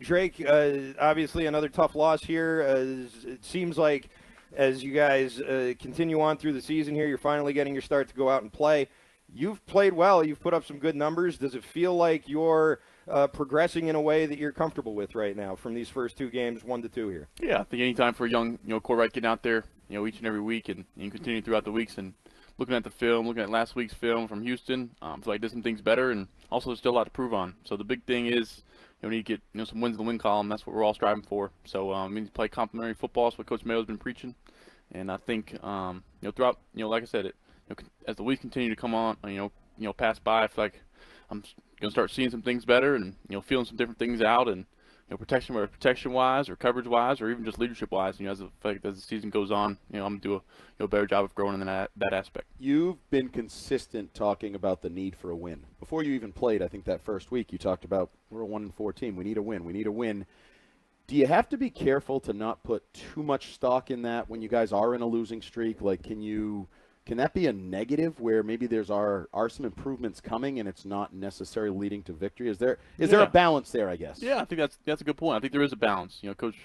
Drake, obviously another tough loss here. It seems like as you guys continue on through the season here, you're finally getting your start to go out and play. You've played well. You've put up some good numbers. Does it feel like you're progressing in a way that you're comfortable with right now from these first 2 games, 1-2 here? Yeah, I think anytime for a young quarterback getting out there, each and every week and continue throughout the weeks and looking at the film, looking at last week's film from Houston, I feel like did some things better, and also there's still a lot to prove on. So the big thing is we need to get some wins in the win column. That's what we're all striving for. So we need to play complementary football. That's what Coach Mayo's been preaching, and I think throughout like I said, as the weeks continue to come on, pass by, I feel like I'm gonna start seeing some things better and feeling some different things out, and protection wise or coverage wise or even just leadership wise. As the season goes on, I'm gonna do a better job of growing in that aspect. You've been consistent talking about the need for a win. Before you even played, I think that first week you talked about we're a 1-4 team. We need a win. We need a win. Do you have to be careful to not put too much stock in that when you guys are in a losing streak? Like, can that be a negative where maybe there's are some improvements coming and it's not necessarily leading to victory? Is there a balance there, I guess? Yeah, I think that's a good point. I think there is a balance. Coach,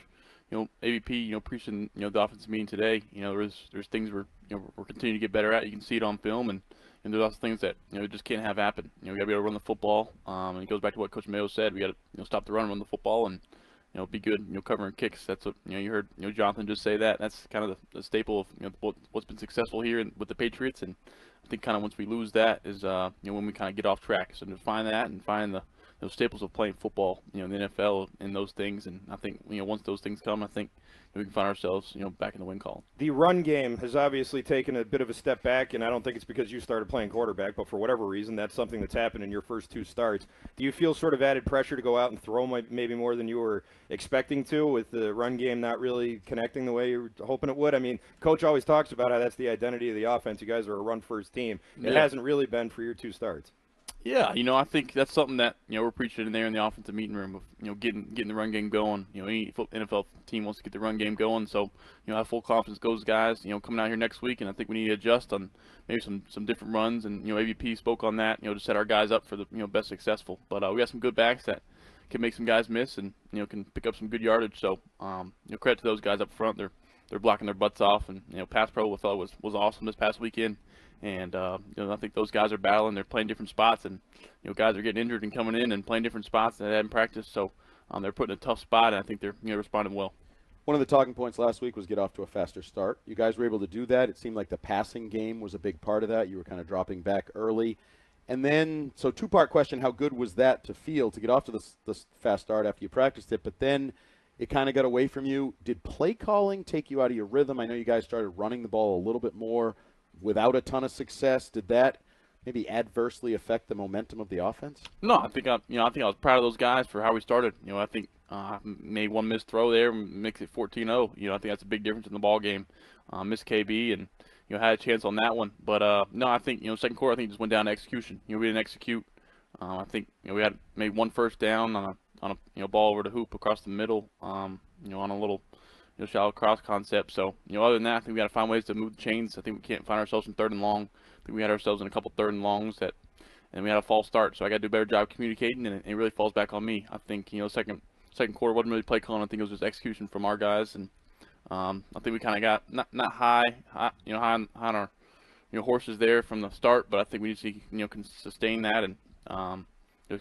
AVP, preaching, the offensive meeting today, there's things we're continuing to get better at. You can see it on film, and there's also things that just can't have happen. We got to be able to run the football. And it goes back to what Coach Mayo said. We got to stop the run the football, and be good, covering kicks. That's what, you heard, Jonathan just say that. That's kind of the staple of, what's been successful here with the Patriots. And I think kind of once we lose that is, when we kind of get off track. So to find that and find those staples of playing football, in the NFL and those things. And I think, once those things come, I think we can find ourselves, back in the win column. The run game has obviously taken a bit of a step back, and I don't think it's because you started playing quarterback, but for whatever reason, that's something that's happened in your first 2 starts. Do you feel sort of added pressure to go out and throw maybe more than you were expecting to, with the run game not really connecting the way you were hoping it would? I mean, Coach always talks about how that's the identity of the offense. You guys are a run-first team. It hasn't really been for your 2 starts. Yeah, I think that's something that we're preaching in there in the offensive meeting room of getting the run game going. Any NFL team wants to get the run game going, so have full confidence those guys. Coming out here next week, and I think we need to adjust on maybe some different runs. And AVP spoke on that. To set our guys up for the best successful. But we got some good backs that can make some guys miss and can pick up some good yardage. So credit to those guys up front. They're blocking their butts off, and pass pro was awesome this past weekend. And I think those guys are battling. They're playing different spots, and guys are getting injured and coming in and playing different spots that they hadn't practiced. So they're put in a tough spot, and I think they're responding well. One of the talking points last week was get off to a faster start. You guys were able to do that. It seemed like the passing game was a big part of that. You were kind of dropping back early. And then, so 2-part question, how good was that to feel to get off to this fast start after you practiced it? But then it kind of got away from you. Did play calling take you out of your rhythm? I know you guys started running the ball a little bit more without a ton of success. Did that maybe adversely affect the momentum of the offense? No, I think I was proud of those guys for how we started. I think made one missed throw there, makes it 14-0. I think that's a big difference in the ball game. Missed KB and had a chance on that one. But no, I think second quarter I think just went down to execution. We didn't execute. I think we had maybe 1 first down on a ball over the hoop across the middle. On a little shallow cross concept. So, other than that, I think we got to find ways to move the chains. I think we can't find ourselves in 3rd and long. I think we had ourselves in a couple 3rd and longs and we had a false start. So I got to do a better job communicating, and it really falls back on me. I think, second quarter wasn't really play calling. I think it was just execution from our guys, and I think we kind of got not high on our horses there from the start, but I think we need to can sustain that and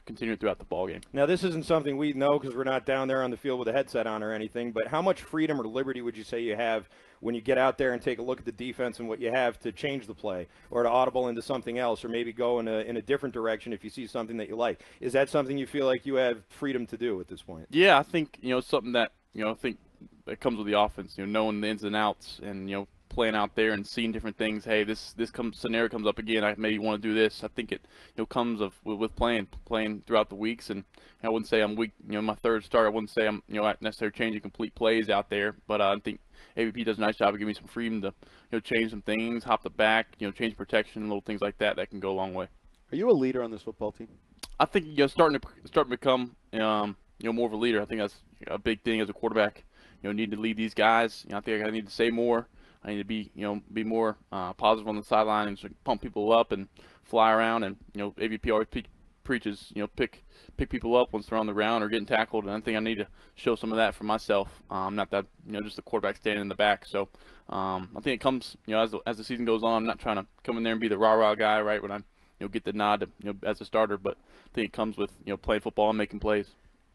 continue throughout the ball game. Now, this isn't something we know because we're not down there on the field with a headset on or anything, but how much freedom or liberty would you say you have when you get out there and take a look at the defense and what you have to change the play or to audible into something else or maybe go in a different direction if you see something that you like? Is that something you feel like you have freedom to do at this point? Yeah, I think, something that, I think that comes with the offense, knowing the ins and outs and, playing out there and seeing different things. Hey, this scenario comes up again. I maybe want to do this. I think it comes with playing throughout the weeks. And I wouldn't say I'm weak. My 3rd start, I wouldn't say I'm necessarily changing complete plays out there. But I think AVP does a nice job of giving me some freedom to change some things, hop the back, change protection, little things like that can go a long way. Are you a leader on this football team? I think starting to become more of a leader. I think that's a big thing as a quarterback. Need to lead these guys. I think I need to say more. I need to be more positive on the sideline and pump people up and fly around. And AVP always preach is, pick people up once they're on the ground or getting tackled, and I think I need to show some of that for myself. Not that, just the quarterback standing in the back. So I think it comes, as the season goes on. I'm not trying to come in there and be the rah-rah guy, right, when I, get the nod, as a starter, but I think it comes with, playing football and making plays.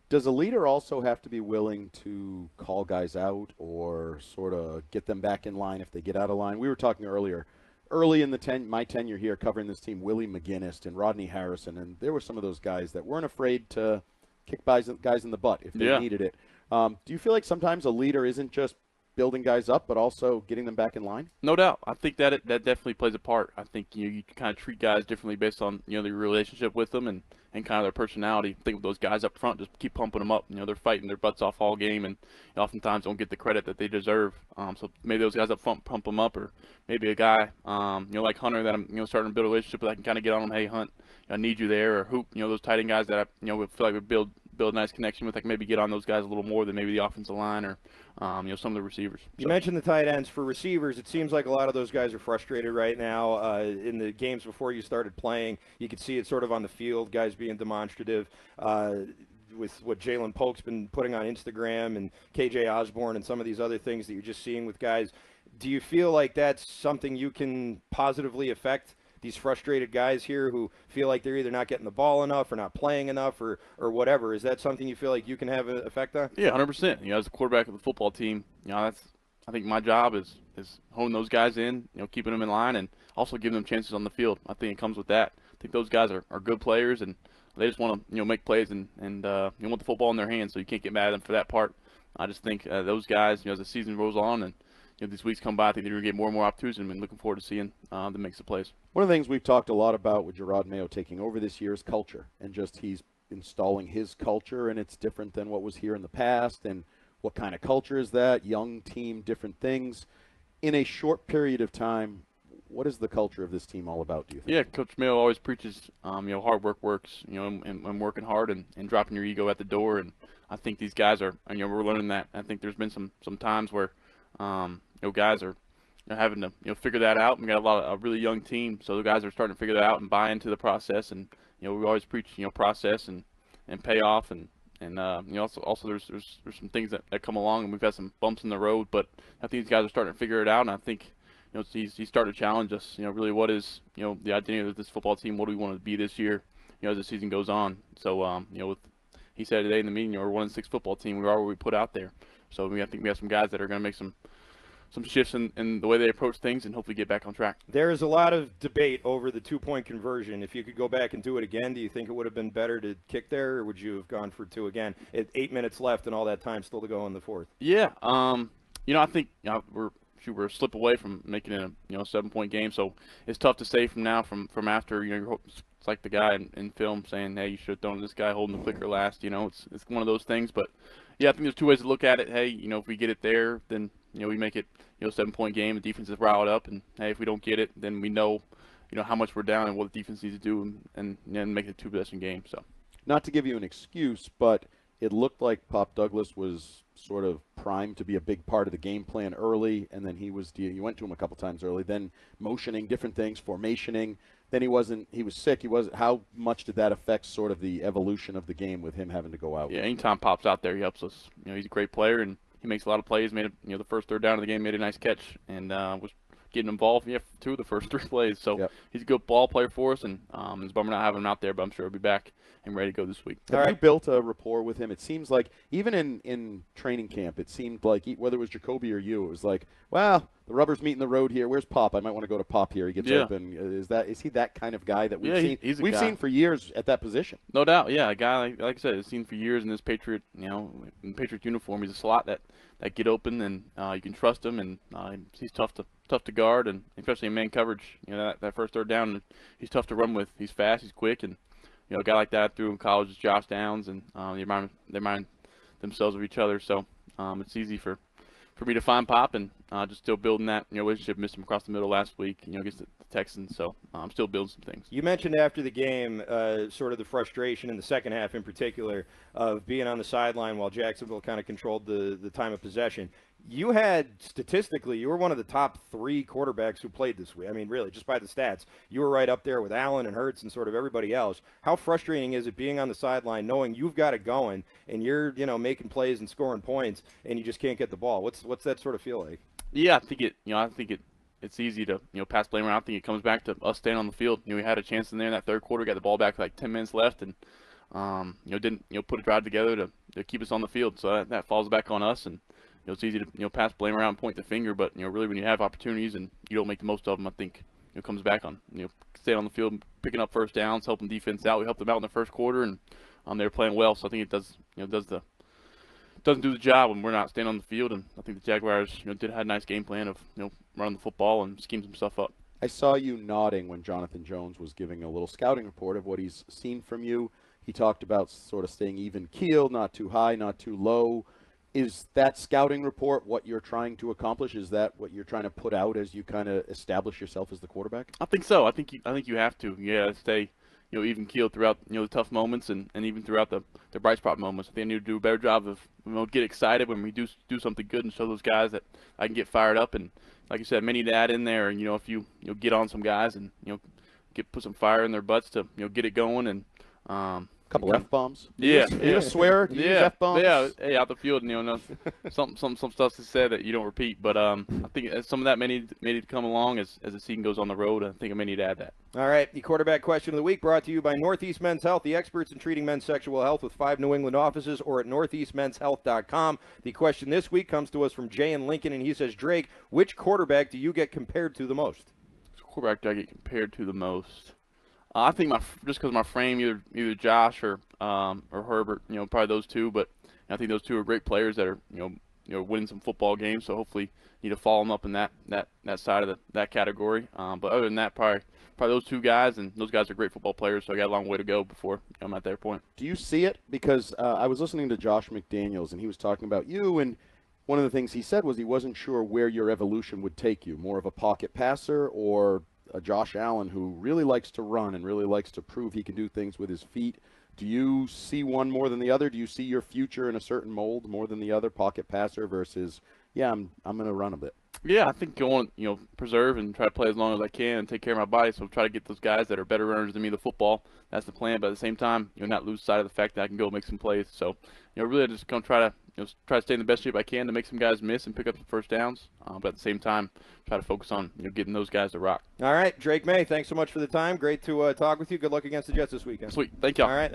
Does a leader also have to be willing to call guys out or sort of get them back in line if they get out of line? We were talking earlier, early in my tenure here covering this team, Willie McGinnis and Rodney Harrison, and there were some of those guys that weren't afraid to kick guys in the butt if they needed it. Do you feel like sometimes a leader isn't just building guys up, but also getting them back in line? No doubt. I think that definitely plays a part. I think you kind of treat guys differently based on your relationship with them and kind of their personality. I think with those guys up front, just keep pumping them up. They're fighting their butts off all game, and oftentimes don't get the credit that they deserve. So maybe those guys up front pump them up, or maybe a guy like Hunter that I'm starting to build a relationship with. I can kind of get on him. Hey, Hunt, I need you there. Or Hoop, those tight end guys that I feel like would build a nice connection with. I can maybe get on those guys a little more than maybe the offensive line or some of the receivers. You mentioned the tight ends. For receivers, it seems like a lot of those guys are frustrated right now. In the games before you started playing, you could see it sort of on the field, guys being demonstrative. With what Jalen Polk's been putting on Instagram and KJ Osborne and some of these other things that you're just seeing with guys, do you feel like that's something you can positively affect these frustrated guys here who feel like they're either not getting the ball enough or not playing enough or whatever? Is that something you feel like you can have an effect on? Yeah, 100%. As a quarterback of the football team, I think my job is honing those guys in, keeping them in line, and also giving them chances on the field. I think it comes with that. I think those guys are good players, and they just want to make plays and want the football in their hands, so you can't get mad at them for that part. I just think those guys, as the season rolls on and these weeks come by, I think they're going to get more and more opportunities, and I'm looking forward to seeing them make the plays. One of the things we've talked a lot about with Jerod Mayo taking over this year is culture, and just he's installing his culture, and it's different than what was here in the past. And what kind of culture is that? Young team, different things. In a short period of time, what is the culture of this team all about, do you think? Yeah, Coach Mayo always preaches, hard work works, and working hard and dropping your ego at the door. And I think these guys are, we're learning that. I think there's been some times where, guys are having to figure that out. We got a really young team, so the guys are starting to figure that out and buy into the process. And we always preach process and payoff, and also there's some things that come along, and we've had some bumps in the road, but I think these guys are starting to figure it out. And I think he's starting to challenge us. Really, what is the identity of this football team? What do we want to be this year? As the season goes on. So he said today in the meeting, we're 1-6 football team. We are what we put out there. So I think we have some guys that are going to make some shifts in the way they approach things and hopefully get back on track. There is a lot of debate over the two-point conversion. If you could go back and do it again, do you think it would have been better to kick there, or would you have gone for 2 again? 8 minutes left and all that time still to go in the fourth. Yeah, I think we're a slip away from making it a 7-point game, so it's tough to say from now from after. It's like the guy in film saying, hey, you should have thrown this guy holding the clicker last. It's one of those things. But yeah, I think there's 2 ways to look at it. Hey, if we get it there, then we make it 7-point game. The defense is riled up, and hey, if we don't get it, then we know how much we're down and what the defense needs to do, and make it a 2-possession game. So, not to give you an excuse, but it looked like Pop Douglas was sort of primed to be a big part of the game plan early, and then you went to him a couple times early, then motioning different things, formationing. Then he was sick. How much did that affect sort of the evolution of the game with him having to go out? Yeah, anytime Pop's out there, he helps us. He's a great player, and he makes a lot of plays. Made the first third down of the game, made a nice catch, and was getting involved. 2 of the first 3 plays. So he's a good ball player for us, and it's a bummer not having him out there, but I'm sure he'll be back and ready to go this week. Have you built a rapport with him? It seems like even in training camp, it seemed like whether it was Jacoby or you, it was like, well, the rubber's meeting the road here. Where's Pop? I might want to go to Pop here. He gets open. Is he that kind of guy that we've seen? We've seen for years at that position. No doubt. Yeah, a guy like I said, is seen for years in this Patriot, in Patriot uniform. He's a slot that get open, and you can trust him, and he's tough to guard, and especially in man coverage. That first third down, he's tough to run with. He's fast, he's quick, and a guy like that through in college is Josh Downs, and they remind themselves of each other. So it's easy for me to find Pop, and just still building that relationship. Missed him across the middle last week, against the Texans. So I'm still building some things. You mentioned after the game sort of the frustration in the second half in particular of being on the sideline while Jacksonville kind of controlled the time of possession. you had, statistically, you were one of the top 3 quarterbacks who played this week. I mean, really, just by the stats. You were right up there with Allen and Hurts and sort of everybody else. How frustrating is it being on the sideline knowing you've got it going and you're, making plays and scoring points and you just can't get the ball? What's that sort of feel like? Yeah, I think it's easy to, pass blame around. I think it comes back to us staying on the field. We had a chance in there in that third quarter, got the ball back with like 10 minutes left, and didn't put a drive together to keep us on the field. So that falls back on us, and it's easy to pass blame around, and point the finger. But really, when you have opportunities and you don't make the most of them, I think it comes back on staying on the field, picking up first downs, helping defense out. We helped them out in the first quarter, and they were playing well. So I think it doesn't do the job when we're not staying on the field. And I think the Jaguars had a nice game plan of running the football and scheme some stuff up. I saw you nodding when Jonathan Jones was giving a little scouting report of what he's seen from you. He talked about sort of staying even keeled, not too high, not too low. Is that scouting report what you're trying to accomplish? Is that what you're trying to put out as you kind of establish yourself as the quarterback? I think so. I think you have to. Yeah, stay even keeled throughout the tough moments and even throughout the bright spot moments. I think I need to do a better job of get excited when we do something good and show those guys that I can get fired up. And like you said, many to add in there. And if you get on some guys and put some fire in their butts to get it going and couple F-bombs. Yeah. You swear? Do you use F-bombs? Yeah, out the field, some stuff to say that you don't repeat. But I think some of that may need to come along as the season goes on the road. I think I may need to add that. All right, the quarterback question of the week brought to you by Northeast Men's Health, the experts in treating men's sexual health with 5 New England offices or at northeastmenshealth.com. The question this week comes to us from Jay in Lincoln, and he says, Drake, which quarterback do you get compared to the most? Which quarterback do I get compared to the most? I think just because my frame, either Josh or Herbert, probably those two. But I think those two are great players that are winning some football games. So hopefully need to follow them up in that side of that category. But other than that, probably those two guys, and those guys are great football players. So I got a long way to go before I'm at their point. Do you see it? Because I was listening to Josh McDaniels, and he was talking about you, and one of the things he said was he wasn't sure where your evolution would take you, more of a pocket passer or a Josh Allen who really likes to run and really likes to prove he can do things with his feet. Do you see one more than the other? Do you see your future in a certain mold more than the other, pocket passer versus, I'm going to run a bit? Yeah, I think I want to preserve and try to play as long as I can and take care of my body. So try to get those guys that are better runners than me the football. That's the plan. But at the same time, not lose sight of the fact that I can go make some plays. So really just going to try to stay in the best shape I can to make some guys miss and pick up some first downs. But at the same time, try to focus on getting those guys to rock. All right, Drake Maye, thanks so much for the time. Great to talk with you. Good luck against the Jets this weekend. Sweet. Thank you. All right.